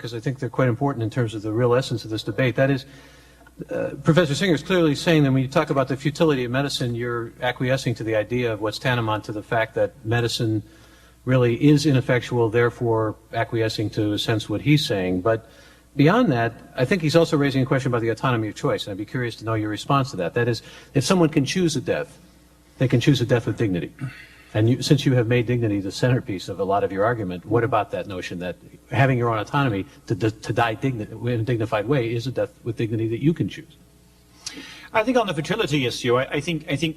because I think they're quite important in terms of the real essence of this debate. That is, Professor Singer is clearly saying that when you talk about the futility of medicine, you're acquiescing to the idea of what's tantamount to the fact that medicine really is ineffectual, therefore acquiescing to, in a sense, what he's saying. But beyond that, I think he's also raising a question about the autonomy of choice, and I'd be curious to know your response to that. That is, if someone can choose a death, they can choose a death with dignity. And since you have made dignity the centerpiece of a lot of your argument, what about that notion that having your own autonomy to die in a dignified way is a death with dignity that you can choose? I think on the fertility issue, I think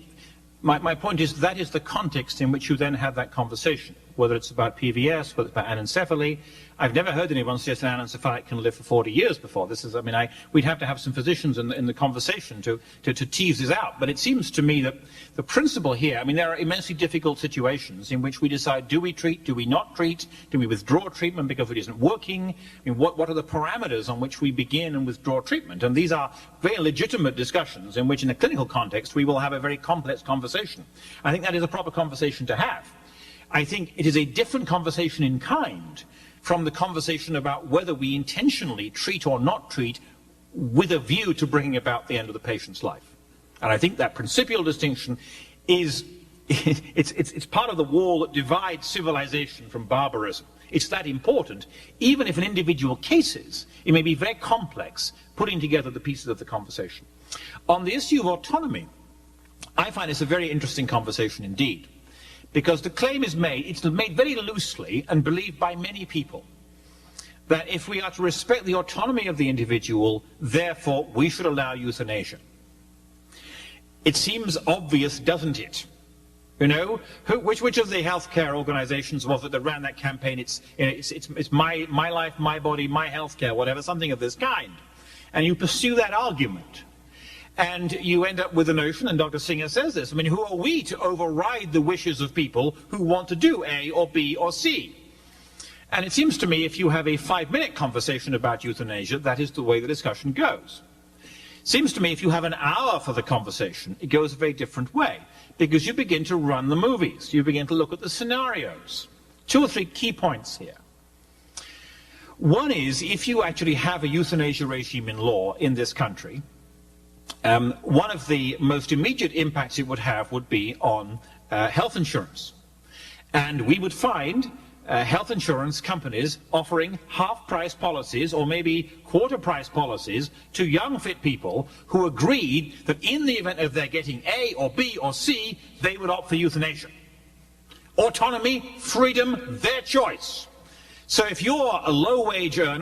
my point is that is the context in which you then have that conversation, whether it's about PVS, whether it's about anencephaly. I've never heard anyone suggest an anencephalic can live for 40 years before. This is, I mean, we'd have to have some physicians in the conversation to tease this out. But it seems to me that the principle here, I mean, there are immensely difficult situations in which we decide, do we treat, do we not treat, do we withdraw treatment because it isn't working? I mean, what are the parameters on which we begin and withdraw treatment? And these are very legitimate discussions in which, in a clinical context, we will have a very complex conversation. I think that is a proper conversation to have. I think it is a different conversation in kind from the conversation about whether we intentionally treat or not treat with a view to bringing about the end of the patient's life. And I think that principial distinction is it's part of the wall that divides civilization from barbarism. It's that important. Even if in individual cases, it may be very complex putting together the pieces of the conversation. On the issue of autonomy, I find it's a very interesting conversation indeed. Because the claim is made, it's made very loosely and believed by many people, that if we are to respect the autonomy of the individual, therefore we should allow euthanasia. It seems obvious, doesn't it? You know, which of the healthcare organizations was it that ran that campaign? It's my life, my body, my healthcare, whatever, something of this kind. And you pursue that argument. And you end up with the notion, and Dr. Singer says this, I mean, who are we to override the wishes of people who want to do A or B or C? And it seems to me if you have a 5-minute conversation about euthanasia, that is the way the discussion goes. Seems to me if you have an hour for the conversation, it goes a very different way, because you begin to run the movies. You begin to look at the scenarios. 2 or 3 key points here. One is, if you actually have a euthanasia regime in law in this country, one of the most immediate impacts it would have would be on health insurance. And we would find health insurance companies offering half-price policies or maybe quarter-price policies to young fit people who agreed that in the event of their getting A or B or C, they would opt for euthanasia. Autonomy, freedom, their choice. So if you're a low-wage earner,